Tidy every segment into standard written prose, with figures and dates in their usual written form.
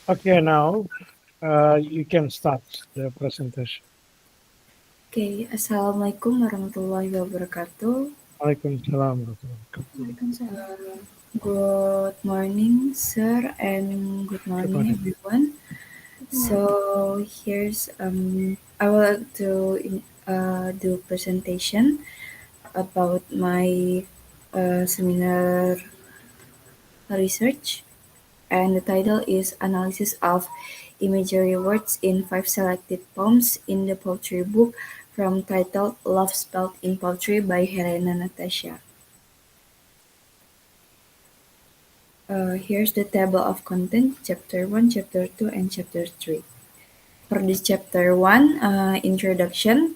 Okay, now you can start the presentation. Oke, Assalamualaikum warahmatullahi wabarakatuh. Waalaikumsalam warahmatullahi wabarakatuh. Good morning, sir, and good Good morning, morning. everyone. So here's I would like to do presentation about my seminar research, and the title is Analysis of Imagery Words in Five Selected Poems in the Poetry Book from titled Love Spelled in Poetry by Helena Natasha. Here's the table of content, chapter 1, chapter 2, and chapter 3. For this chapter 1, introduction.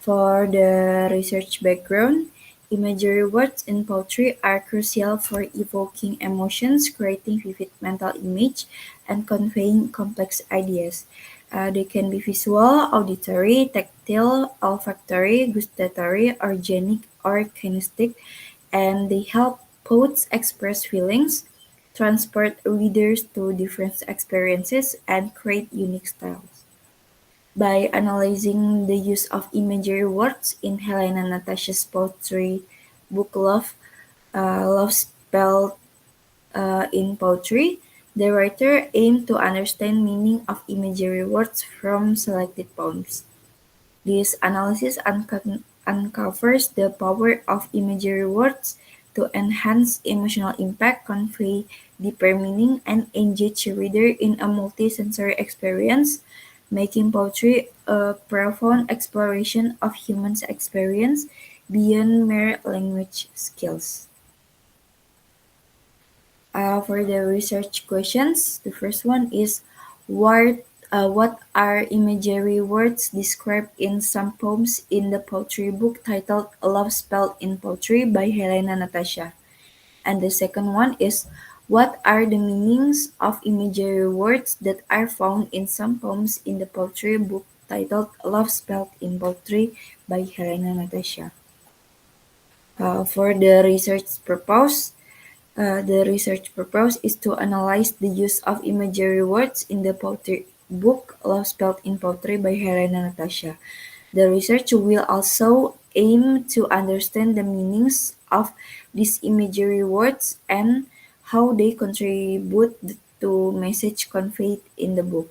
For the research background, imagery words in poetry are crucial for evoking emotions, creating vivid mental image, and conveying complex ideas. They can be visual, auditory, tactile, olfactory, gustatory, organic, or kinesthetic, and they help poets express feelings, transport readers to different experiences, and create unique styles. By analyzing the use of imagery words in Helena Natasha's poetry book Love Spelled in Poetry, the writer aimed to understand meaning of imagery words from selected poems. This analysis uncovers the power of imagery words to enhance emotional impact, convey deeper meaning, and engage the reader in a multi-sensory experience, making poetry a profound exploration of human experience beyond mere language skills. For the research questions, the first one is what are imagery words described in some poems in the poetry book titled Love Spelled in Poetry by Helena Natasha? And the second one is what are the meanings of imagery words that are found in some poems in the poetry book titled Love Spelled in Poetry by Helena Natasha? For the research purpose is to analyze the use of imagery words in the poetry book Love Spelled in Poetry by Helena Natasha. The research will also aim to understand the meanings of these imagery words and how they contribute to message conveyed in the book.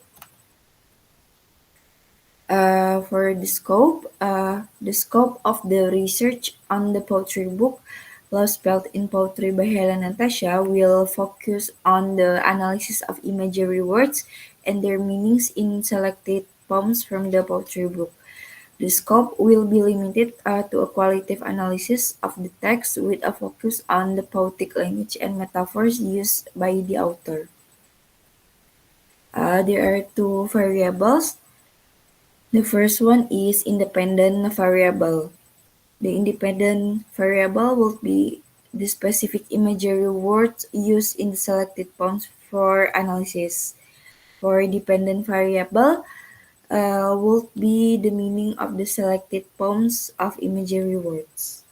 For the scope of the research on the poetry book Love Spelled in Poetry by Helen Natasha will focus on the analysis of imagery words and their meanings in selected poems from the poetry book. The scope will be limited to a qualitative analysis of the text with a focus on the poetic language and metaphors used by the author. There are two variables. The first one is independent variable. The independent variable will be the specific imagery words used in the selected poems for analysis. For dependent variable would be the meaning of the selected poems of imagery words.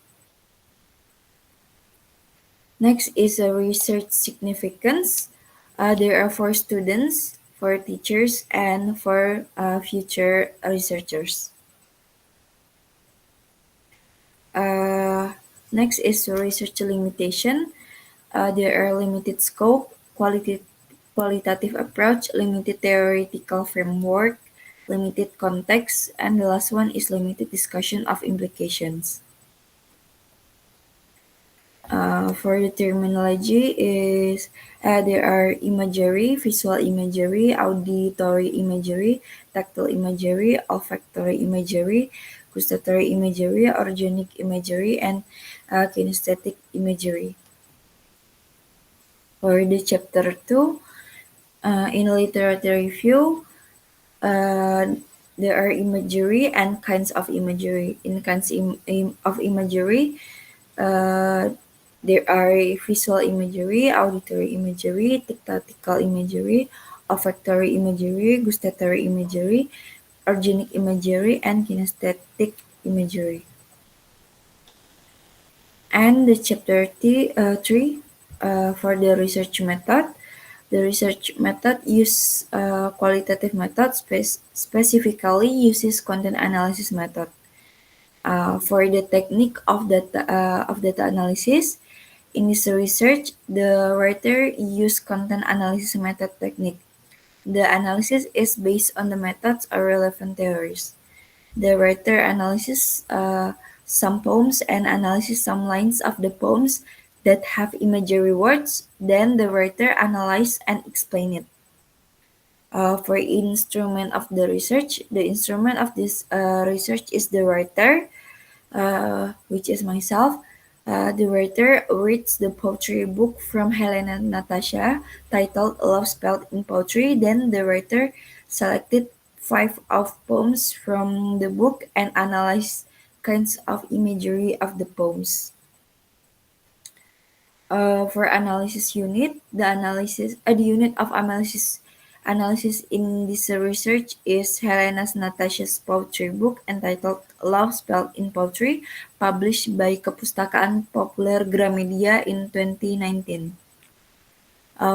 Next is a research significance. There are for students, for teachers, and for future researchers. Uh, Next is research limitation. There are limited scope, qualitative approach, limited theoretical framework, limited context, and the last one is limited discussion of implications. For the terminology is there are imagery, visual imagery, auditory imagery, tactile imagery, olfactory imagery, gustatory imagery, organic imagery, and kinesthetic imagery. For the chapter 2, in literature review, uh, there are imagery and kinds of imagery. In kinds of imagery, uh, there are visual imagery, auditory imagery, tactile imagery, olfactory imagery, gustatory imagery, organic imagery, and kinesthetic imagery. And the chapter 3 for the research method. The research method use qualitative method, specifically uses content analysis method. For the technique of data analysis, in this research, the writer used content analysis method technique. The analysis is based on the methods or relevant theories. The writer analyzes some poems and analyzes some lines of the poems that have imagery words. Then the writer analyze and explain it. For instrument of the research, the instrument of this research is the writer, which is myself. The writer reads the poetry book from Helena Natasha titled Love Spelled in Poetry. Then the writer selected 5 of poems from the book and analyzed kinds of imagery of the poems. For analysis unit, the unit of analysis in this research is Helena Natasha's poetry book entitled Love Spelled in Poetry, published by Kepustakaan Populer Gramedia in 2019.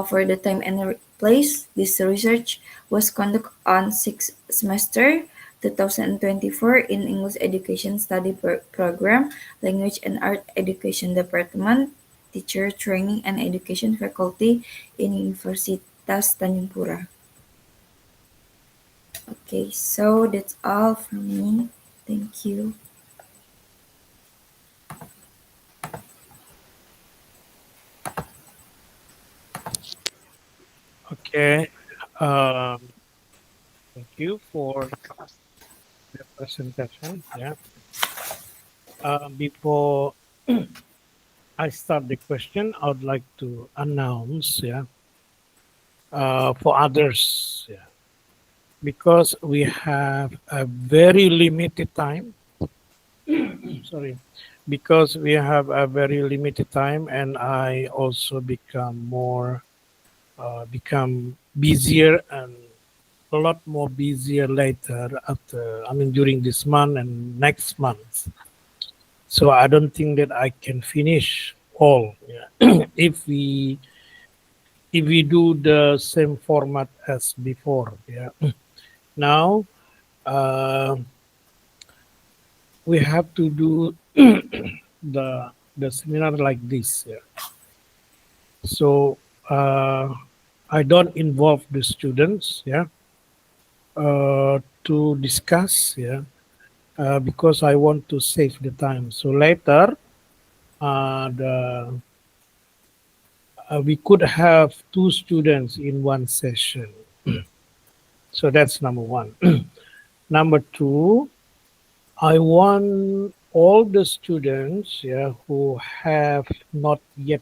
For the time and place, this research was conducted on 6th semester 2024 in English Education Study Program, Language and Art Education Department, Teacher Training and Education Faculty in Universitas Tanjung Pura. Okay, so that's all from me. Thank you. Okay. Thank you for the presentation. Yeah. Before I start the question, I would like to announce, for others, because we have a very limited time. Sorry, because we have a very limited time, and I also become busier and a lot more busier later during this month and next month. So I don't think that I can finish all if we do the same format as before. Now we have to do the seminar like this. So I don't involve the students to discuss because I want to save the time. So later we could have 2 students in one session. So that's number 1. Number 2, I want all the students who have not yet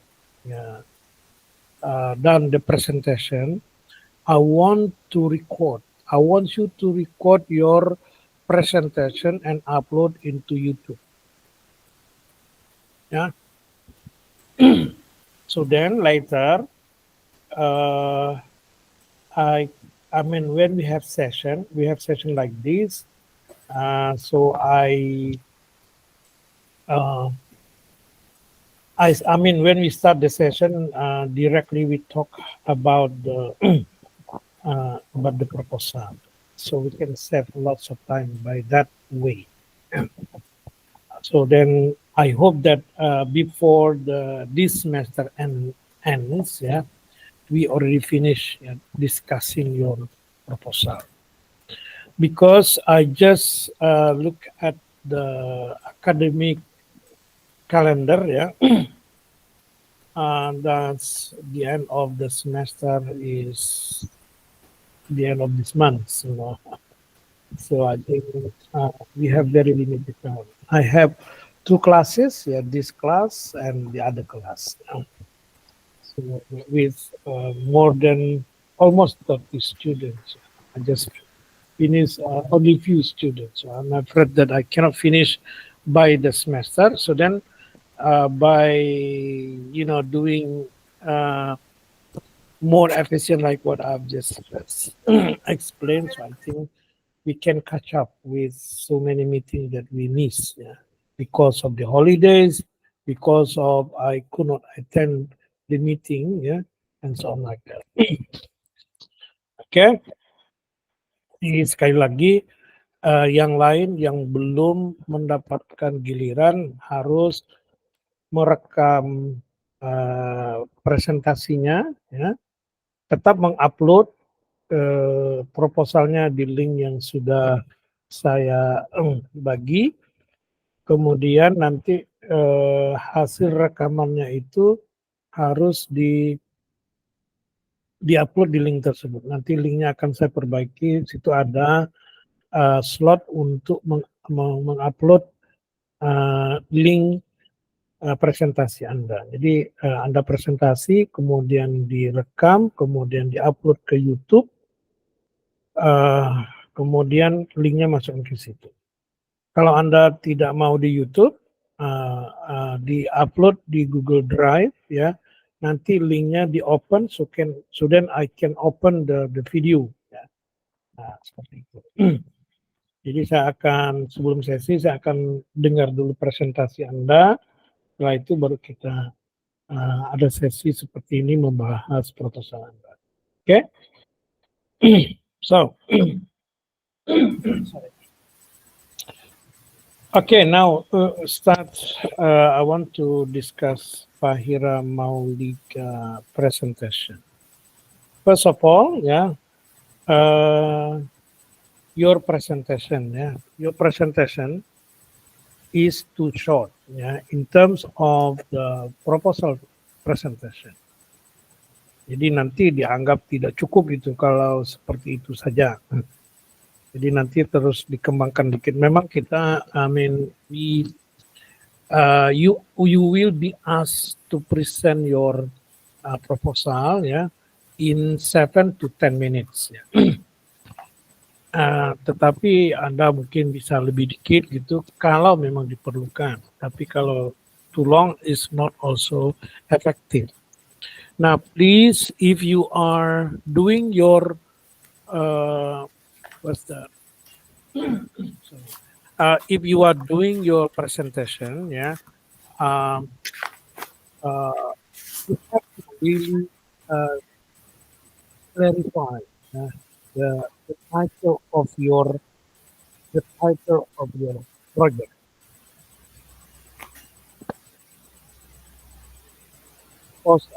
done the presentation, I want to record. I want you to record your presentation and upload into YouTube. So then later, when we have session like this. So when we start the session, directly we talk about the proposal. So we can save lots of time by that way. So then I hope that before this semester ends, we already finish discussing your proposal. Because I just look at the academic calendar, and that's the end of the semester is the end of this month. So I think we have very limited time. I have 2 classes, this class and the other class. So with more than almost 30 students, I just finished only few students. So I'm afraid that I cannot finish by the semester. So then by doing more efficient like what I've just explained, so I think we can catch up with so many meetings that we miss because of the holidays, because of I could not attend the meeting and so on like that. Oke. Jadi sekali lagi yang lain yang belum mendapatkan giliran harus merekam presentasinya, ya, tetap mengupload proposalnya di link yang sudah saya bagi, kemudian nanti hasil rekamannya itu harus di-upload di link tersebut. Nanti linknya akan saya perbaiki, situ ada slot untuk mengupload link presentasi Anda. Jadi Anda presentasi, kemudian direkam, kemudian diupload ke YouTube, kemudian linknya masuk ke situ. Kalau Anda tidak mau di YouTube, di-upload di Google Drive, ya, nanti linknya di-open, so then I can open the video. Ya. Nah, seperti itu. Jadi sebelum sesi, saya akan dengar dulu presentasi Anda, setelah itu baru kita ada sesi seperti ini membahas proposal Anda. Oke? So, sorry. Okay, now start. I want to discuss Fahira Maulika presentation. First of all, yeah, your presentation, your presentation is too short, in terms of the proposal presentation. Jadi nanti dianggap tidak cukup itu kalau seperti itu saja. Jadi nanti terus dikembangkan dikit. Memang kita, you will be asked to present your proposal, in 7 to 10 minutes. Tetapi Anda mungkin bisa lebih dikit gitu kalau memang diperlukan. Tapi kalau too long is not also effective. Now, please, if you are doing your if you are doing your presentation, you have to really clarify the title of your project. Because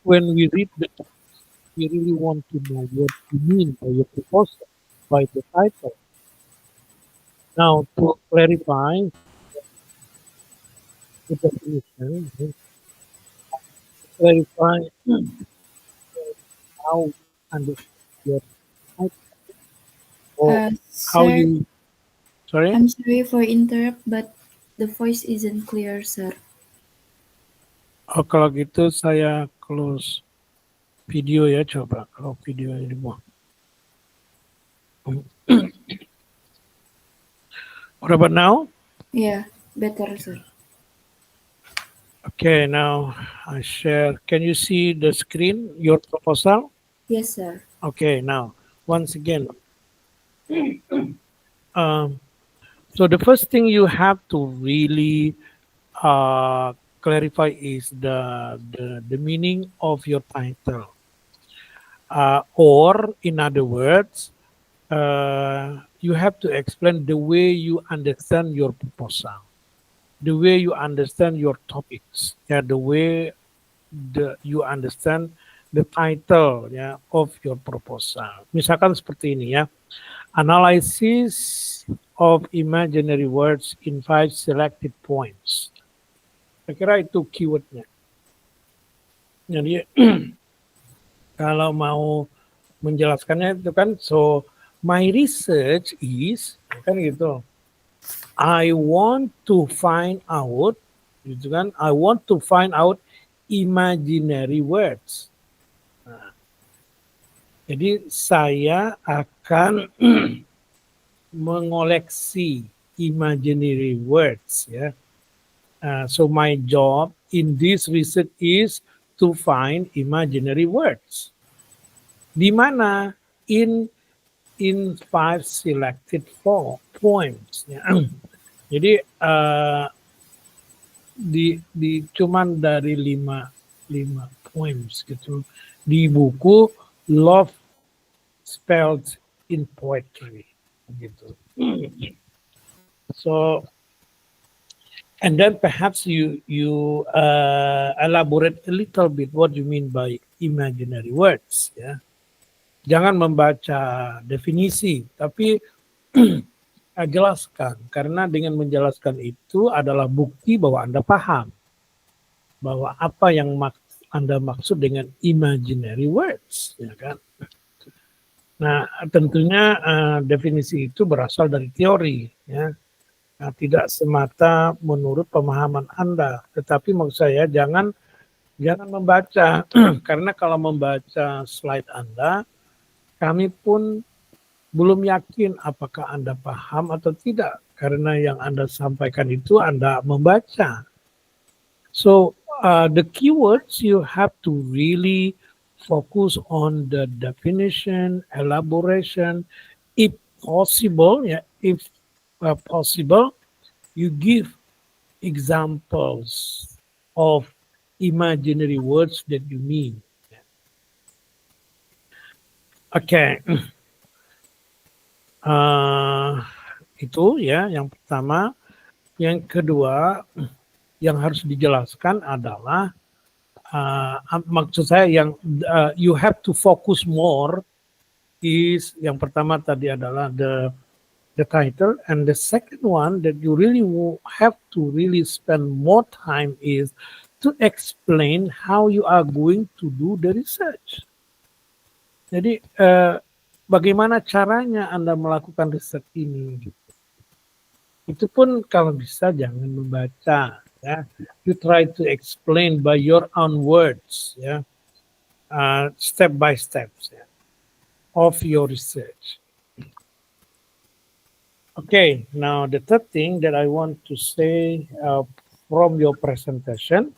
when we read the text, we really want to know what you mean by your proposal, by the title. Now, to clarify the definition, clarify how you understand your title, or how Sir, you. Sorry. I'm sorry for interrupt, but the voice isn't clear, sir. Oh, kalau gitu saya close video ya, coba kalau video ini dibuang. What about now? Yeah, better, sir. Okay, now I share. Can you see the screen, your proposal? Yes, sir. Okay, now once again. So the first thing you have to really clarify is the meaning of your title, or in other words, you have to explain the way you understand your proposal, the way you understand your topics, the way you understand the title of your proposal. Misalkan seperti ini ya, analysis of imaginary words in 5 selected points. Saya kira itu keywordnya. Jadi kalau mau menjelaskannya itu kan, so my research is, kan gitu. I want to find out, gitu kan? I want to find out imaginary words. Nah, jadi saya akan mengoleksi imaginary words, ya. So my job in this research is to find imaginary words. Di mana? In 5 selected poems. Ya. Jadi cuman dari lima poems gitu di buku Love Spelled in Poetry gitu. So, and then perhaps you elaborate a little bit what you mean by imaginary words, ya. Jangan membaca definisi, tapi jelaskan, karena dengan menjelaskan itu adalah bukti bahwa Anda paham bahwa apa yang Anda maksud dengan imaginary words, ya kan? Nah, tentunya definisi itu berasal dari teori, ya. Nah, tidak semata menurut pemahaman Anda, tetapi maksud saya jangan membaca karena kalau membaca slide Anda, kami pun belum yakin apakah Anda paham atau tidak karena yang Anda sampaikan itu Anda membaca. So the keywords you have to really focus on the definition, elaboration, if possible, ya, if possible, you give examples of imaginary words that you mean. Okay. Itu ya yang pertama. Yang kedua yang harus dijelaskan adalah maksud saya yang you have to focus more is yang pertama tadi adalah the title, and the second one that you really have to really spend more time is to explain how you are going to do the research. Jadi bagaimana caranya Anda melakukan riset ini? Itu pun kalau bisa jangan membaca, ya. You try to explain by your own words, ya, step by step, ya, of your research. Okay, now the third thing that I want to say from your presentation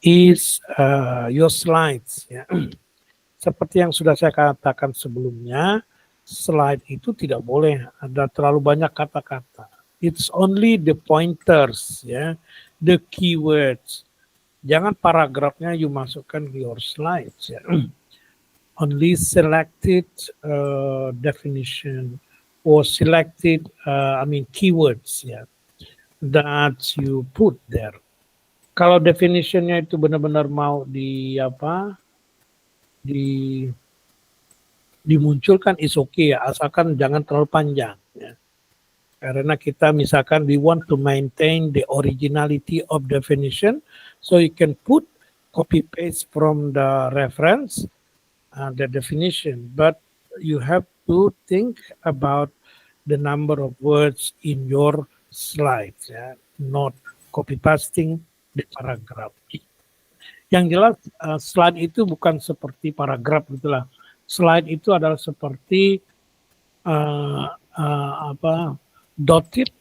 is your slides. Ya. Seperti yang sudah saya katakan sebelumnya, slide itu tidak boleh ada terlalu banyak kata-kata. It's only the pointers, ya, the keywords. Jangan paragrafnya you masukkan di your slides. Ya. Only selected definition or selected, keywords, ya, that you put there. Kalau definitionnya itu benar-benar mau dimunculkan is okay, ya, asalkan jangan terlalu panjang, ya. Karena kita misalkan we want to maintain the originality of definition, so you can put copy paste from the reference, the definition, but you have to think about the number of words in your slides, ya, not copy pasting the paragraph. Yang jelas slide itu bukan seperti paragraf gitulah. Slide itu adalah seperti dotted,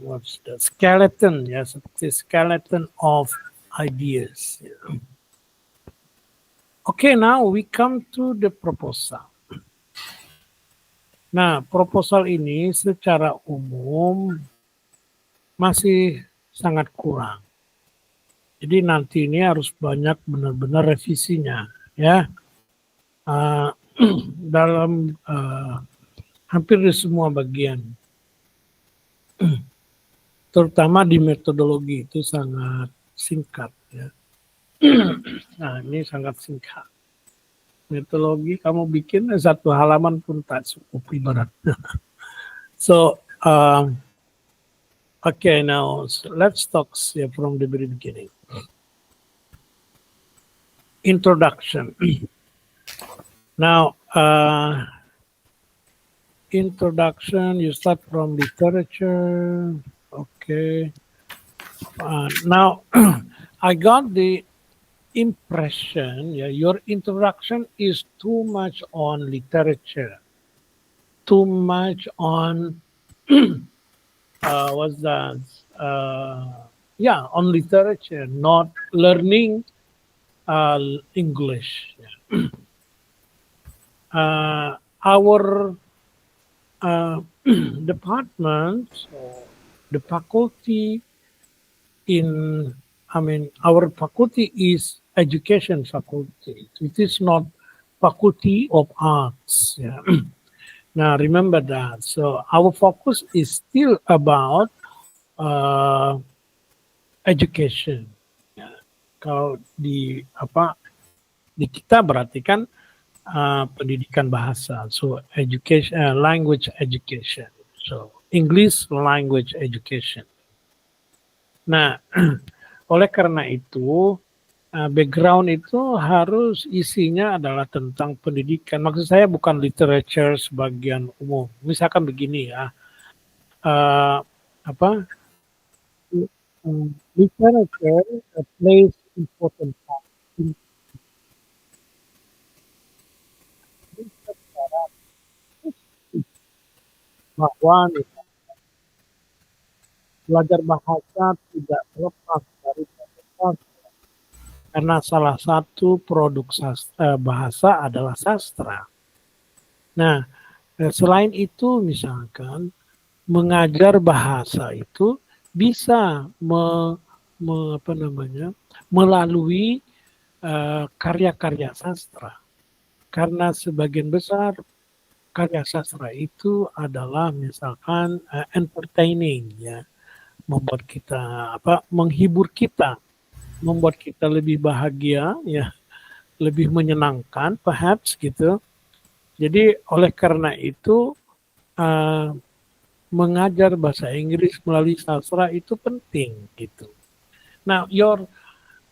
what's the skeleton, ya, seperti skeleton of ideas. Ya. Okay, now we come to the proposal. Nah, proposal ini secara umum masih sangat kurang. Jadi nanti ini harus banyak benar-benar revisinya, ya. Dalam hampir di semua bagian. Terutama di metodologi itu sangat singkat, ya. Nah, ini sangat singkat. Metodologi kamu bikin satu halaman pun tak cukup ibarat. So, okay, now let's talk from the very beginning. Introduction. Now, introduction, you start from literature. Okay. Now, I got the impression, yeah, your introduction is too much on literature, too much on what's that? On literature, not learning English. Yeah. Our department, the faculty our faculty is education faculty. It is not faculty of arts. Yeah. Now remember that. So our focus is still about uh, education. Ya. Kalau di kita berarti kan pendidikan bahasa. So education, language education. So English language education. Nah, oleh karena itu background itu harus isinya adalah tentang pendidikan. Maksud saya bukan literature sebagian umum. Misalkan begini ya, apa literature plays important part in sejarah bahwa belajar bahasa tidak terlepas dari bahasa karena salah satu produk bahasa adalah sastra. Nah, selain itu misalkan mengajar bahasa itu bisa melalui karya-karya sastra. Karena sebagian besar karya sastra itu adalah misalkan entertaining ya, membuat kita menghibur kita, membuat kita lebih bahagia ya, lebih menyenangkan perhaps gitu. Jadi oleh karena itu mengajar bahasa Inggris melalui sastra itu penting gitu. Now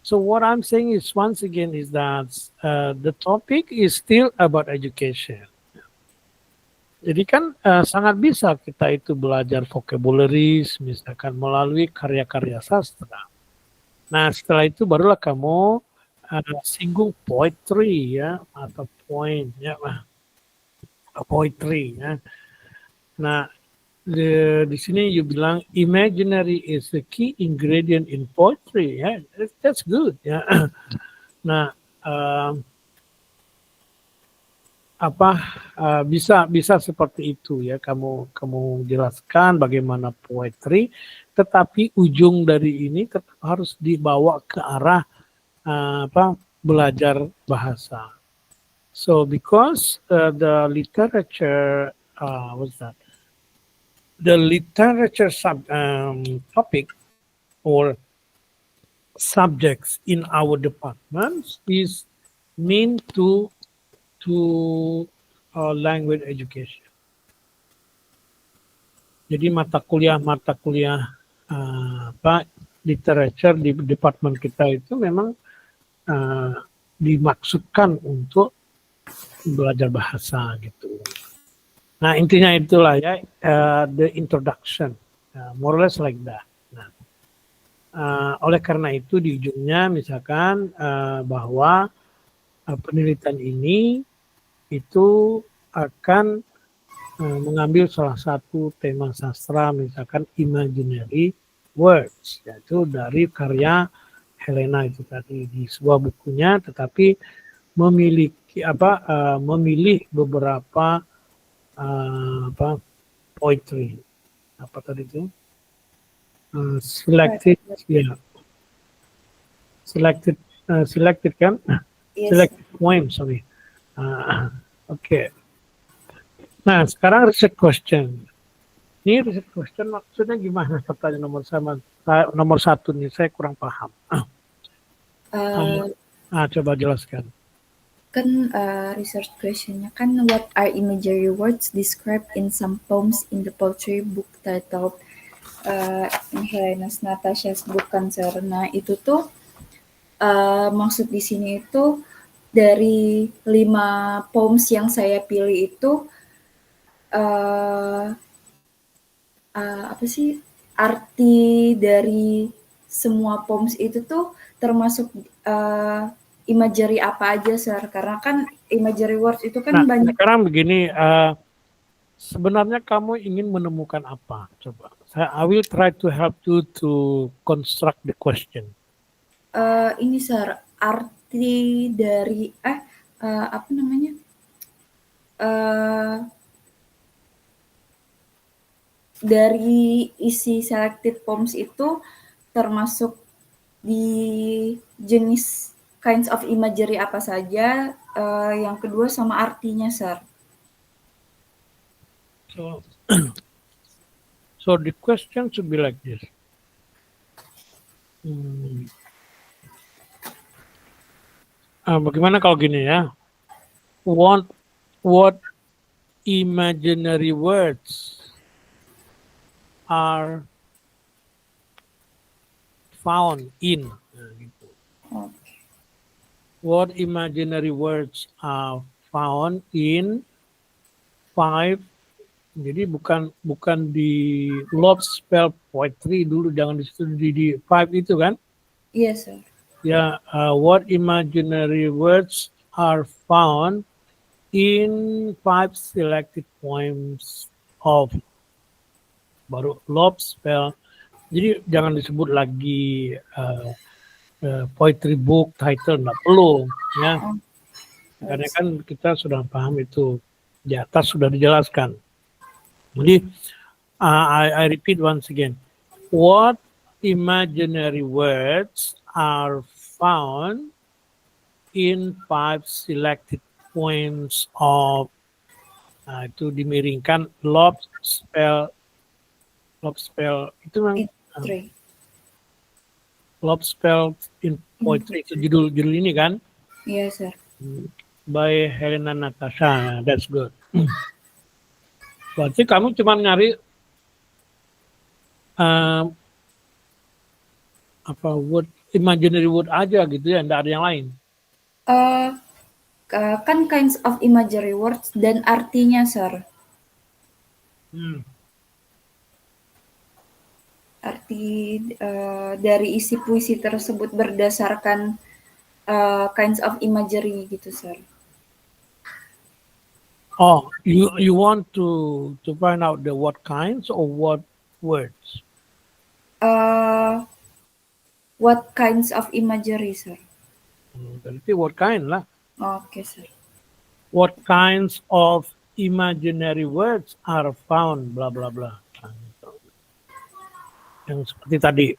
so what I'm saying is once again is that the topic is still about education. Jadi kan sangat bisa kita itu belajar vocabularies misalkan melalui karya-karya sastra. Nah setelah itu barulah kamu singgung poetry ya atau point ya poetry ya. Nah di sini you bilang imaginary is the key ingredient in poetry ya, that's good ya. Nah bisa seperti itu ya, kamu jelaskan bagaimana poetry, tetapi ujung dari ini tetap harus dibawa ke arah belajar bahasa. So because the literature what's that? The literature topic or subjects in our departments is meant to language education. Jadi mata kuliah literature di departemen kita itu memang dimaksudkan untuk belajar bahasa gitu. Nah intinya itulah ya, the introduction, more or less like that. Nah, oleh karena itu di ujungnya misalkan bahwa penelitian ini itu akan mengambil salah satu tema sastra misalkan imaginary words, yaitu dari karya Helena itu tadi di sebuah bukunya, tetapi memilih beberapa poetry tadi itu selected kan yes. Selected poem sorry. Oke. Nah sekarang research question. Ini research question maksudnya gimana? Pertanyaan nomor satu nih saya kurang paham. Coba jelaskan. Kan research questionnya kan what are imagery words described in some poems in the poetry book titled Helena's Natasha's Book Cancer. Nah itu tuh maksud di sini itu dari 5 poems yang saya pilih itu arti dari semua poems itu tuh termasuk imagery apa aja Sir? Karena kan imagery words itu kan banyak. Sekarang begini, sebenarnya kamu ingin menemukan apa? Coba. I will try to help you to construct the question. Ini Sir, arti dari dari isi selected poems itu termasuk di jenis kinds of imagery apa saja, yang kedua sama artinya, Sir. So the question should be like this. Bagaimana kalau gini ya? What imaginary words are found in? Gitu. Okay. What imaginary words are found in 5? Jadi bukan di love spell poetry dulu, jangan di situ di 5 itu kan? Yes, sir. Ya, what imaginary words are found in 5 selected poems of baru love spell. Jadi jangan disebut lagi poetry book title, nggak perlu ya. Karena kan kita sudah paham itu di atas sudah dijelaskan. Jadi I repeat once again, what imaginary words are found in 5 selected poems of itu dimiringkan love spell itu memang love spell in poetry itu judul ini kan? Yes, sir. By Helena Natasha. That's good. Berarti kamu cuma nyari word imaginary word aja gitu ya, enggak ada yang lain. Kan kinds of imaginary words dan artinya, sir. Arti dari isi puisi tersebut berdasarkan kinds of imagery gitu, sir. Oh, you want to find out the what kinds or what words? What kinds of imagery, sir? Berarti what kind lah. Okay, sir. What kinds of imaginary words are found, bla bla bla. Yang seperti tadi.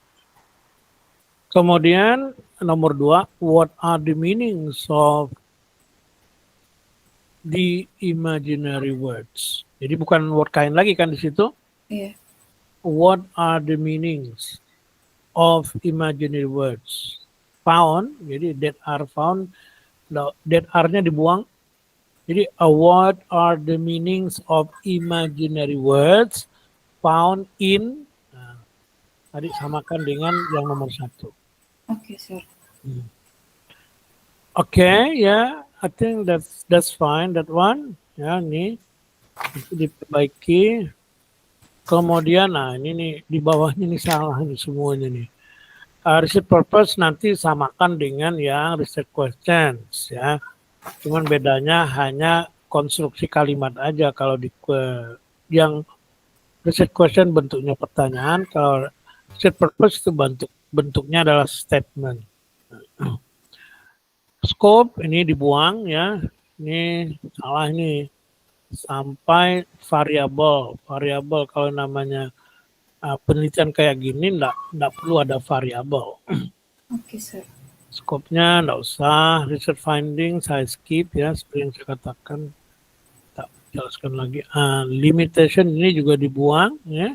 Kemudian nomor 2, what are the meanings of the imaginary words? Jadi bukan what kind lagi kan di situ? Iya. What are the meanings of imaginary words? Found, jadi that are found, that are-nya dibuang. Jadi what are the meanings of imaginary words found in? Nah, tadi samakan dengan yang nomor 1. Okay, sir. Okay, yeah, I think that's fine, that one. Ya, ini itu diperbaiki. Kemudian, nah ini nih di bawahnya nih salah nih semuanya nih. Research purpose nanti samakan dengan yang research questions ya. Cuman bedanya hanya konstruksi kalimat aja. Kalau di yang research question bentuknya pertanyaan, kalau research purpose itu bentuknya adalah statement. Scope ini dibuang ya, ini salah ini sampai variabel kalau namanya penelitian kayak gini enggak perlu ada variabel. Oke, sir. Scope-nya enggak usah, research finding saya skip ya, seperti yang saya katakan, tak jelaskan lagi. Limitation ini juga dibuang ya.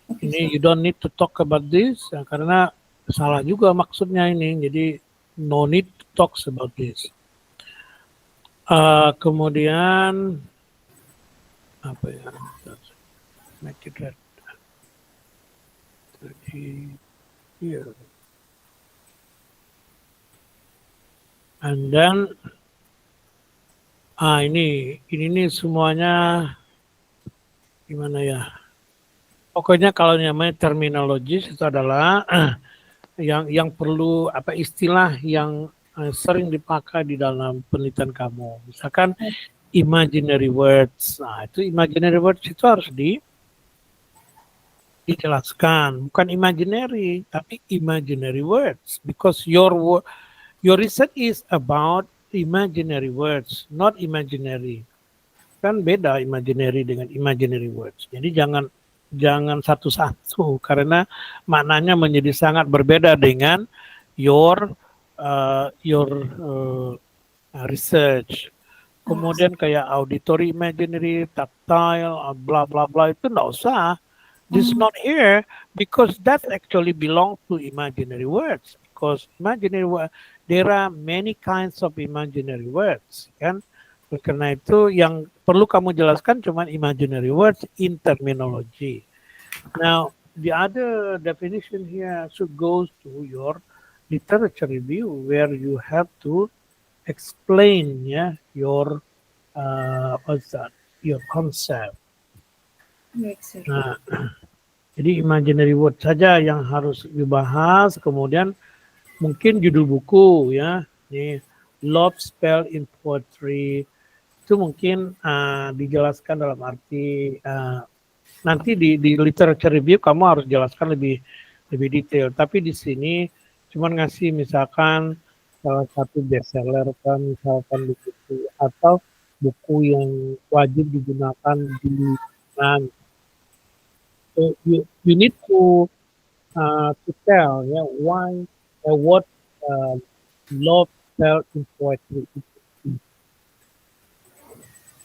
Okay, ini sir. You don't need to talk about this ya, karena salah juga maksudnya ini, jadi no need to talk about this. Kemudian apa ya? Make it red. 30 here. And then ini nih semuanya gimana ya? Pokoknya kalau namanya terminologis itu adalah yang perlu istilah yang sering dipakai di dalam penelitian kamu. Misalkan imaginary words. Nah, itu imaginary words itu harus dijelaskan. Bukan imaginary, tapi imaginary words. Because your research is about imaginary words, not imaginary. Kan beda imaginary dengan imaginary words. Jadi jangan jangan satu-satu karena maknanya menjadi sangat berbeda dengan your research. Kemudian kayak auditory, imaginary, tactile, bla bla bla itu nggak usah. This is not here because that actually belongs to imaginary words. Because imaginary word, there are many kinds of imaginary words, kan? Karena itu yang perlu kamu jelaskan cuma imaginary words in terminology. Now, the other definition here should goes to your literature review where you have to explain your what's that? Your concept. Exactly. Nah, jadi imaginary word saja yang harus dibahas, kemudian mungkin judul buku ya, ini Love Spell in Poetry itu mungkin dijelaskan dalam arti nanti di literature review kamu harus jelaskan lebih detail. Tapi di sini cuman ngasih misalkan salah satu bestseller kan misalkan begitu atau buku yang wajib digunakan di mana. So you need to tell why what love spell in poetry itu.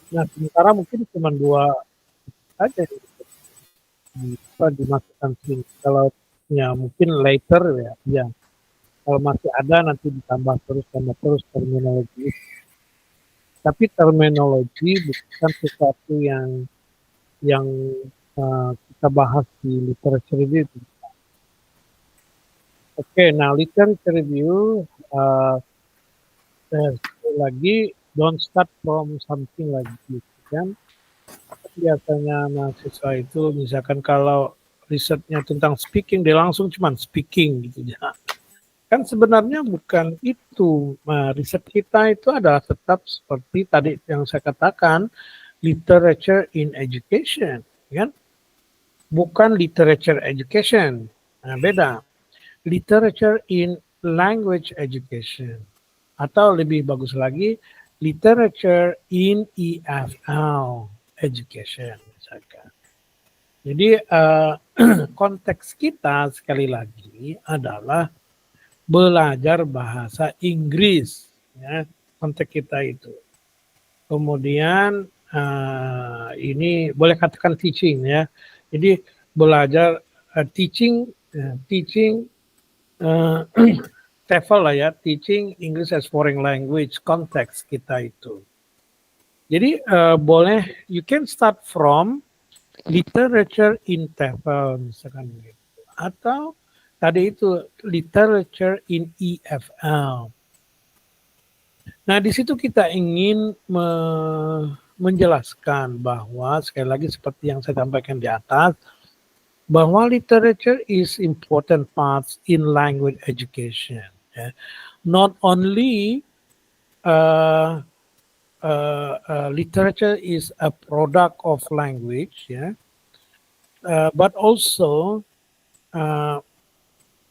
Nah, sementara mungkin cuma 2 aja dimasukkan sini. Kalau ya mungkin later ya. Kalau masih ada nanti ditambah terus terminologi. Tapi terminologi bukan sesuatu yang kita bahas di literature review. Oke, nah literature review lagi don't start from something lagi, kan? Biasanya mahasiswa itu misalkan kalau risetnya tentang speaking dia langsung cuman speaking gitu ya. Kan sebenarnya bukan itu. Nah, riset kita itu adalah tetap seperti tadi yang saya katakan literature in education, kan? Bukan literature education. Nah, beda. Literature in language education. Atau lebih bagus lagi literature in EFL education misalkan. Jadi konteks kita sekali lagi adalah belajar bahasa Inggris, ya, konteks kita itu. Kemudian ini boleh katakan teaching ya. Jadi belajar teaching TEFL lah ya, teaching English as foreign language konteks kita itu. Jadi boleh you can start from literature in TEFL misalkan gitu. Atau tadi itu literature in EFL. Nah, di situ kita ingin menjelaskan bahwa sekali lagi seperti yang saya sampaikan di atas bahwa literature is important parts in language education. Yeah. Not only literature is a product of language, yeah, but also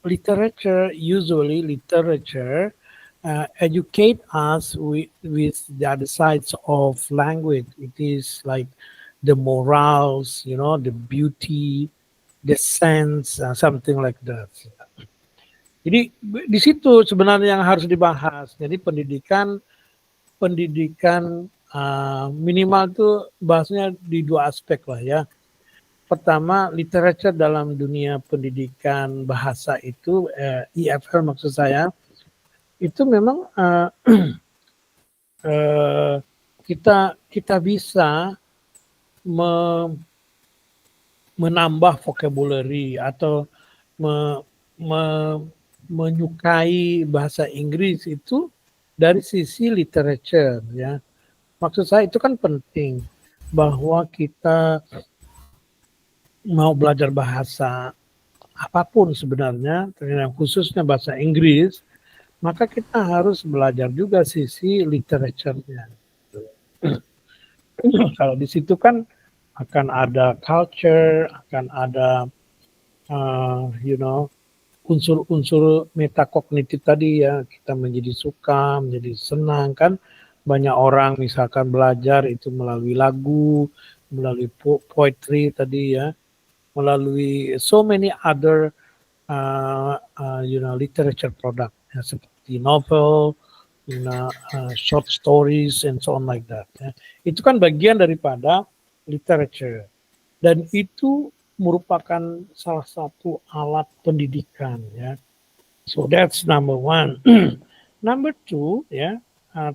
literature educate us with the other sides of language. It is like the morals, the beauty, the sense, something like that. Jadi di situ sebenarnya yang harus dibahas. Jadi pendidikan minimal itu bahasnya di 2 aspek lah ya. Pertama, literature dalam dunia pendidikan bahasa itu EFL maksud saya itu memang kita bisa menambah vocabulary atau menyukai bahasa Inggris itu dari sisi literature ya. Maksud saya itu kan penting bahwa kita mau belajar bahasa apapun sebenarnya, khususnya bahasa Inggris, maka kita harus belajar juga sisi literature-nya. Kalau di situ kan akan ada culture, akan ada unsur-unsur metakognitif tadi ya, kita menjadi suka, menjadi senang kan. Banyak orang misalkan belajar itu melalui lagu, melalui poetry tadi ya. melalui so many other literature product, ya, seperti novel, short stories and so on like that. Ya. Itu kan bagian daripada literature dan itu merupakan salah satu alat pendidikan, ya. So that's number one. Number two, ya,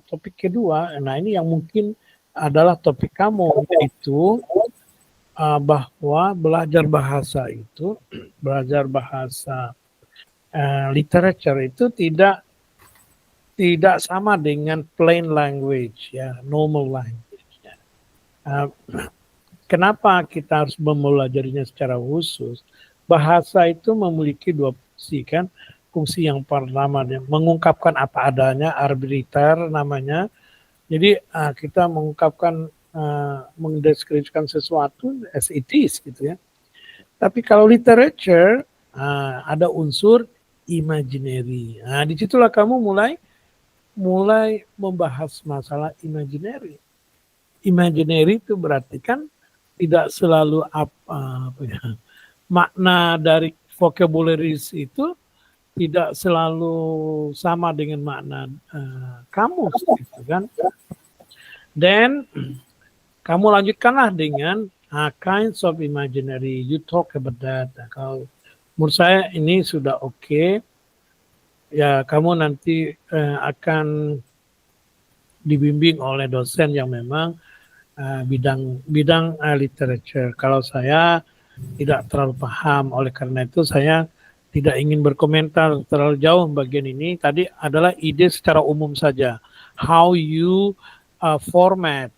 topik kedua. Nah ini yang mungkin adalah topik kamu, yaitu bahwa belajar bahasa itu, belajar bahasa literature itu tidak sama dengan plain language, ya, normal language. Ya. Kenapa kita harus mempelajarinya secara khusus? Bahasa itu memiliki dua fungsi, kan? Fungsi yang pertama mengungkapkan apa adanya, arbiter namanya. Jadi kita mengungkapkan, mendeskripsikan sesuatu as it is, gitu ya. Tapi kalau literature ada unsur imaginary. Nah, disitulah kamu mulai membahas masalah imaginary. Imaginary itu berarti kan tidak selalu makna dari vocabularies itu tidak selalu sama dengan makna kamus, gitu kan? Dan kamu lanjutkanlah dengan kinds of imaginary. You talk about that. Nah, kalau menurut saya ini sudah oke. Ya, kamu nanti akan dibimbing oleh dosen yang memang bidang literature. Kalau saya tidak terlalu paham, oleh karena itu saya tidak ingin berkomentar terlalu jauh bagian ini. Tadi adalah ide secara umum saja. How you format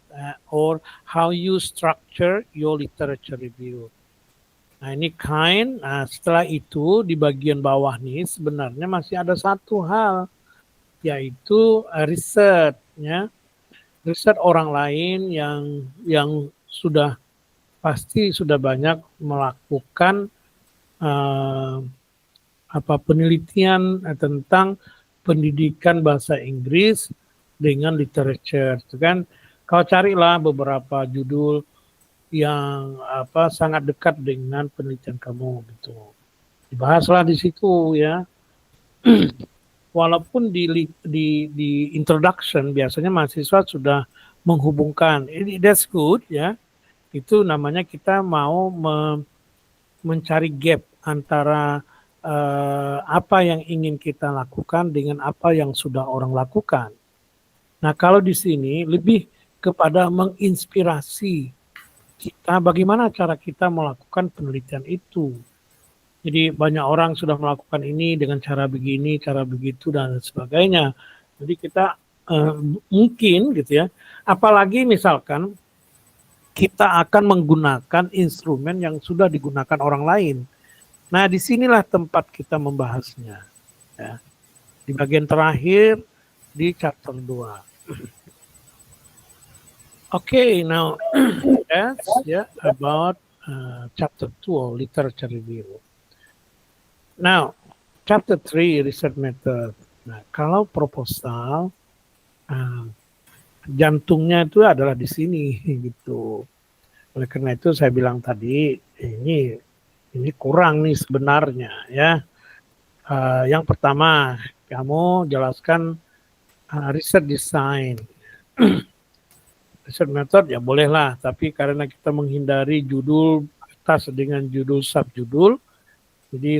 or how you structure your literature review. Nah ini kind. Nah, setelah itu di bagian bawah nih sebenarnya masih ada satu hal, yaitu riset, ya. Riset orang lain yang pasti sudah banyak melakukan penelitian tentang pendidikan bahasa Inggris dengan literature, itu kan. Kau carilah beberapa judul yang sangat dekat dengan penelitian kamu, gitu. Dibahaslah di situ, ya. Walaupun di introduction biasanya mahasiswa sudah menghubungkan, that's good, ya. Itu namanya kita mau mencari gap antara apa yang ingin kita lakukan dengan apa yang sudah orang lakukan. Nah, kalau di sini lebih kepada menginspirasi kita bagaimana cara kita melakukan penelitian itu. Jadi banyak orang sudah melakukan ini dengan cara begini, cara begitu, dan sebagainya. Jadi kita mungkin, gitu ya, apalagi misalkan kita akan menggunakan instrumen yang sudah digunakan orang lain. Nah, disinilah tempat kita membahasnya. Ya. Di bagian terakhir, di chapter 2. Okay, now that's about chapter 2, literature review. Now, chapter 3, research method. Nah, kalau proposal, jantungnya itu adalah di sini, gitu. Oleh karena itu saya bilang tadi, ini kurang nih sebenarnya, ya. Yang pertama, kamu jelaskan research design. Research method ya bolehlah, tapi karena kita menghindari judul atas dengan judul subjudul, jadi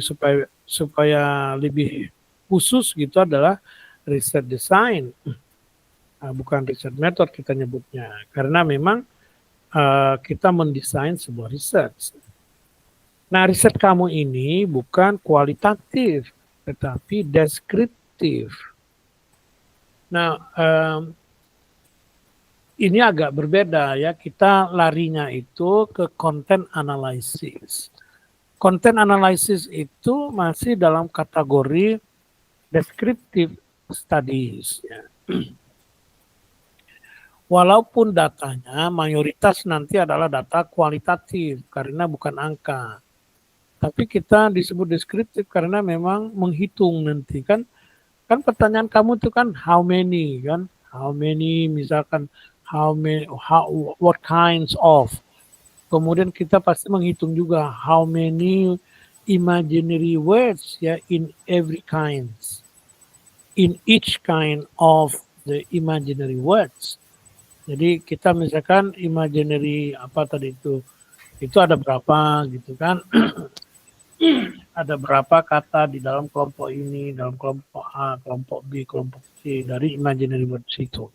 supaya lebih khusus gitu adalah research design, bukan research method kita nyebutnya, karena memang kita mendesain sebuah research. Nah, riset kamu ini bukan kualitatif, tetapi deskriptif. Nah, ini agak berbeda, ya. Kita larinya itu ke content analysis. Content analysis itu masih dalam kategori descriptive studies, ya. Walaupun datanya mayoritas nanti adalah data kualitatif karena bukan angka. Tapi kita disebut deskriptif karena memang menghitung nanti, kan pertanyaan kamu itu kan how many, misalkan what kinds of, Kemudian kita pasti menghitung juga how many imaginary words ya in each kind of the imaginary words. Jadi kita misalkan imaginary apa tadi itu ada berapa gitu kan? Ada berapa kata di dalam kelompok ini, dalam kelompok A, kelompok B, kelompok C dari imaginary words itu.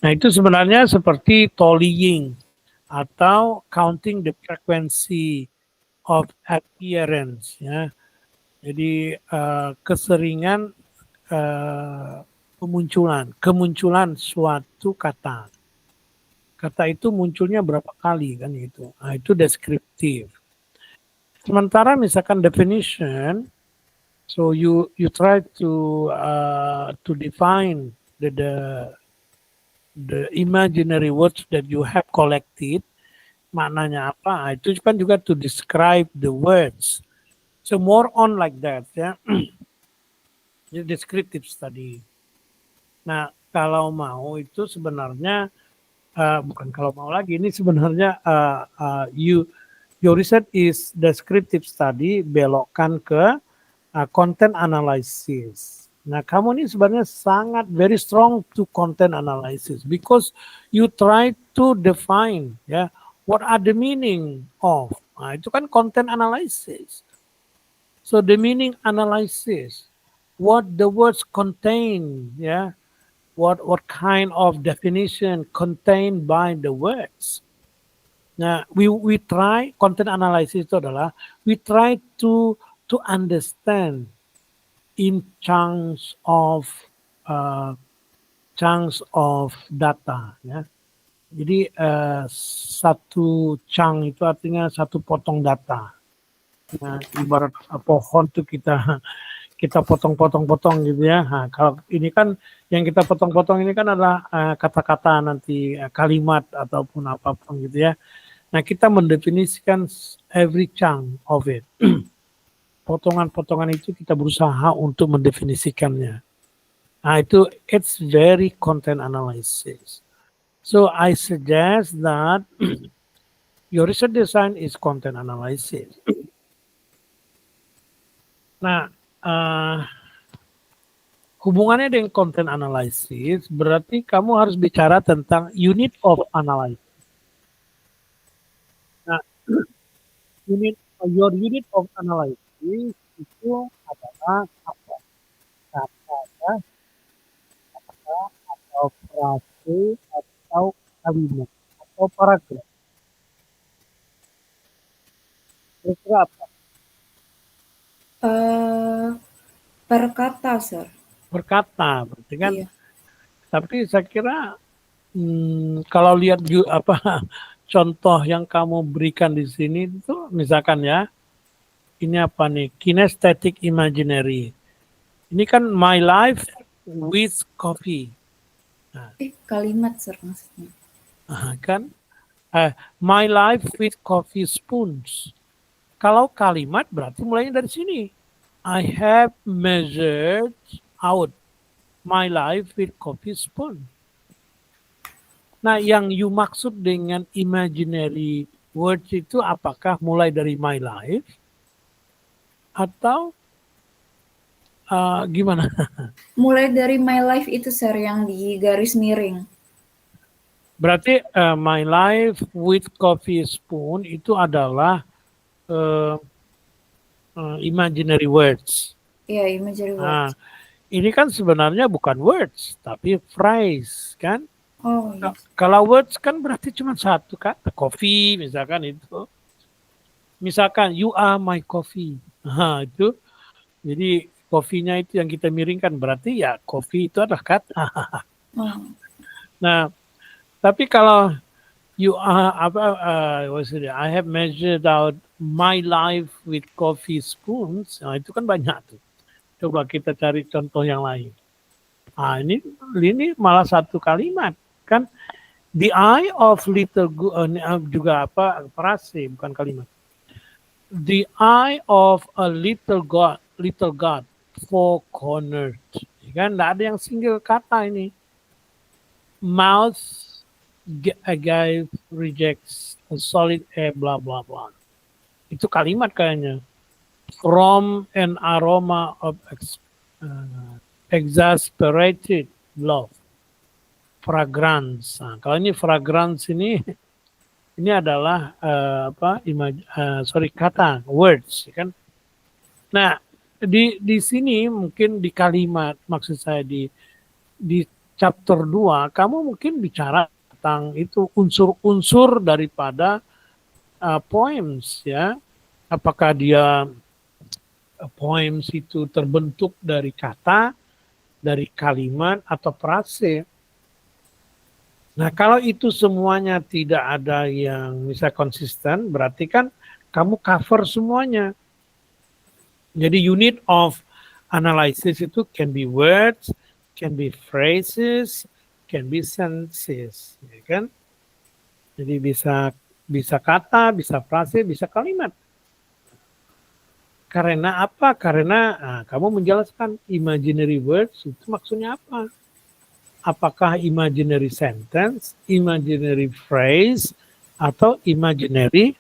Nah itu sebenarnya seperti tallying atau counting the frequency of appearance ya. Jadi keseringan kemunculan suatu kata. Kata itu munculnya berapa kali kan itu. Nah, itu deskriptif. Sementara misalkan definition, so you try to define the imaginary words that you have collected, maknanya apa? Itu kan juga to describe the words. So more on like that ya. Descriptive study. Nah, kalau mau itu sebenarnya bukan kalau mau lagi, ini sebenarnya your research is descriptive study, belokkan ke content analysis. Nah, kamu ini sebenarnya sangat very strong to content analysis because you try to define ya what are the meaning of. Nah, itu kan content analysis. So the meaning analysis, what the words contain, ya, what kind of definition contained by the words. Nah, we try content analysis itu adalah we try to understand in chunks of data, ya. Jadi satu chunk itu artinya satu potong data. Nah, ibarat pohon tuh kita potong-potong gitu ya. Nah, kalau ini kan yang kita potong-potong ini kan adalah kata-kata nanti kalimat ataupun apapun gitu ya. Nah, kita mendefinisikan every chunk of it. Potongan-potongan itu kita berusaha untuk mendefinisikannya. Nah, itu it's very content analysis. So I suggest that your research design is content analysis. Nah, hubungannya dengan content analysis berarti kamu harus bicara tentang unit of analysis. Nah, your unit of analysis itu adalah apa? Kata, atau frase, atau kalimat, atau paragraf. Kira-kira apa? Per kata, Sir. Per kata, berarti kan. Iya. Tapi saya kira kalau lihat contoh yang kamu berikan di sini itu misalkan ya, ini apa nih? Kinesthetic imaginary. Ini kan my life with coffee. Nah. Kalimat, Sir, maksudnya. Kan? My life with coffee spoons. Kalau kalimat berarti mulainya dari sini. I have measured out my life with coffee spoon. Nah, yang you maksud dengan imaginary words itu apakah mulai dari my life atau gimana? Mulai dari my life itu, Sir, yang di garis miring. Berarti my life with coffee spoon itu adalah imaginary words. Iya, imaginary words. Ini kan sebenarnya bukan words, tapi phrase, kan? Oh, yes. Kalau words kan berarti cuma satu kata, coffee misalkan itu. Misalkan you are my coffee. Nah, itu. Jadi coffee-nya itu yang kita miringkan berarti ya coffee itu adalah kata. Nah, tapi kalau you are I have measured out my life with coffee spoons. Nah, itu kan banyak tuh. Coba kita cari contoh yang lain. Nah, ini malah satu kalimat kan. The eye of little juga frase bukan kalimat. The eye of a little god four cornered. Kan enggak ada yang single kata ini. Mouth again rejects a solid A, bla bla bla. Itu kalimat kayaknya. From an aroma of exasperated love. Fragrance. Nah, kalau ini fragrance ini adalah kata, words, kan? Nah, di sini mungkin di kalimat, maksud saya di chapter 2, kamu mungkin bicara tentang itu unsur-unsur daripada poems, ya. Apakah dia poems itu terbentuk dari kata, dari kalimat atau frase. Nah, kalau itu semuanya tidak ada yang bisa konsisten, berarti kan kamu cover semuanya. Jadi unit of analysis itu can be words, can be phrases, can be sentences, ya kan? Jadi bisa kata, bisa frase, bisa kalimat. Karena apa? Karena kamu menjelaskan imaginary words itu maksudnya apa? Apakah imaginary sentence, imaginary phrase, atau imaginary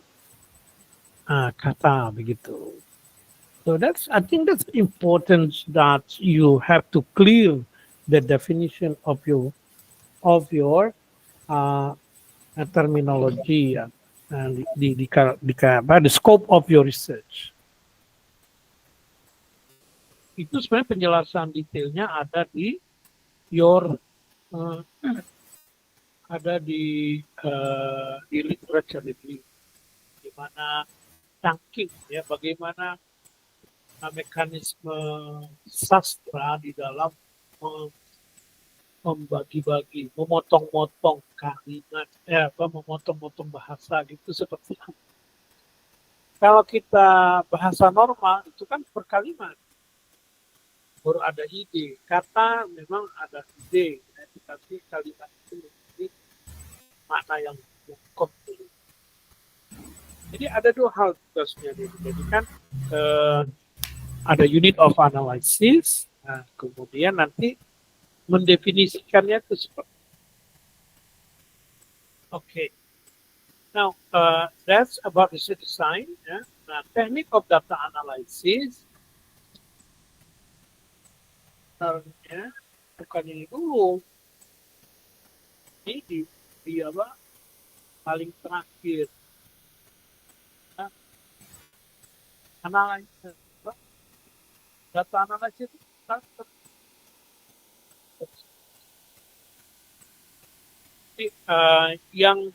kata begitu. So I think that's important that you have to clear the definition of your terminology and the scope of your research. Itu sebenarnya penjelasan detailnya ada di di literature review, di mana ranking, ya, bagaimana mekanisme sastra di dalam membagi-bagi, memotong-motong kalimat, memotong-motong bahasa gitu seperti apa. Kalau kita bahasa normal itu kan per kalimat. Baru ada ide, kata memang ada ide, tapi kalimat itu menjadi makna yang komplit. Jadi ada dua hal tugasnya. Jadi kan ada unit of analysis, kemudian nanti mendefinisikannya itu seperti. Okay. Now that's about research design. Ya. Nah, technique of data analysis. Ya, bukan ini dulu. Ini di apa? Paling terakhir. Nah, analisis, data analisis itu yang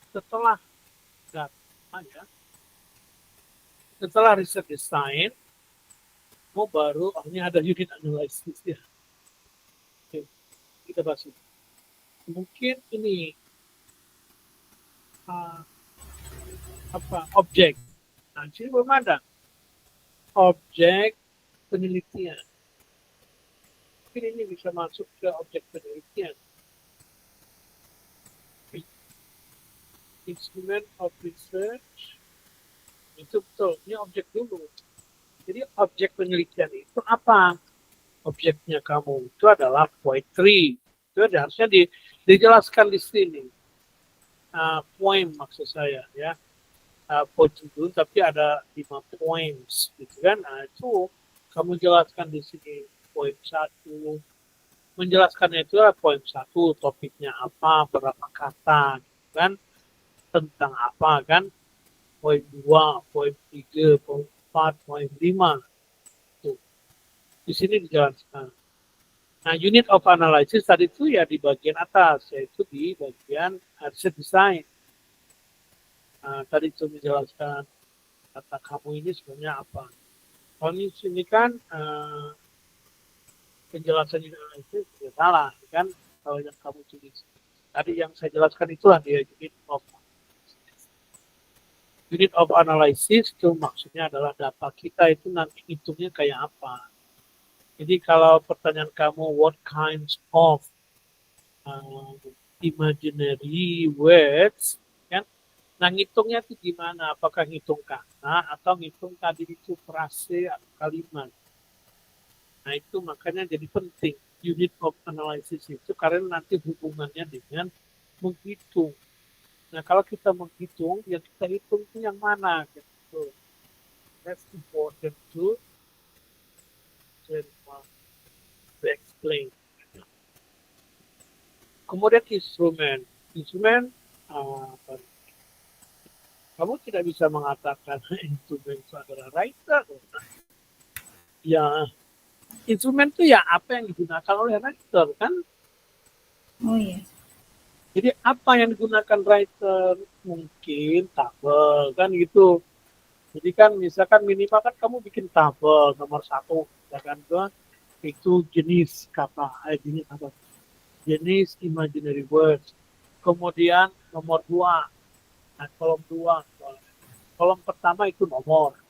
setelah data, ya, setelah riset design, baru ini ada unit analisis, ya. Oke, kita bahas itu. Mungkin ini objek. Nah, sini belum ada objek penelitian. Mungkin ini bisa masuk ke objek penelitian. Instrument of research itu betul, ini objek dulu. Jadi objek penelitian itu apa? Objeknya kamu itu adalah poetry. Itu harusnya dijelaskan di sini. Poem maksud saya, ya. Poetry dulu, tapi ada 5 poems, gitu kan? Nah, itu kamu jelaskan di sini poem 1. Menjelaskannya itu adalah poem 1, topiknya apa, berapa kata, gitu kan? Tentang apa, kan? Poem 2, poem 3, poem 4, poem 5. Tuh. Di sini dijelaskan. Nah, unit of analysis tadi itu ya di bagian atas, yaitu di bagian research design. Nah, tadi itu menjelaskan kata kamu ini sebenarnya apa. Kalau di sini kan penjelasan unit analysis tidak salah, kan? Kalau yang kamu tulis. Tadi yang saya jelaskan itulah dia unit of analysis. Unit of analysis itu maksudnya adalah data kita itu nanti hitungnya kayak apa. Jadi kalau pertanyaan kamu what kinds of imaginary words, kan? Nah, ngitungnya itu gimana? Apakah ngitung kata atau ngitung tadi itu frase atau kalimat? Nah, itu makanya jadi penting unit of analysis itu karena nanti hubungannya dengan menghitung. Nah, kalau kita menghitung, ya kita hitung itu yang mana gitu. That's important to explain. Kemudian instrumen. Instrumen, uh, kamu tidak bisa mengatakan instrumen itu adalah writer. Ya, instrumen itu ya apa yang digunakan oleh writer kan. Oh iya. Jadi apa yang digunakan writer? Mungkin tabel kan gitu. Jadi kan misalkan minimal kan kamu bikin tabel nomor 1, ya kan itu jenis kata, jenis apa? Jenis imaginary words. Kemudian nomor 2, nah, kolom 2, kolom pertama itu nomor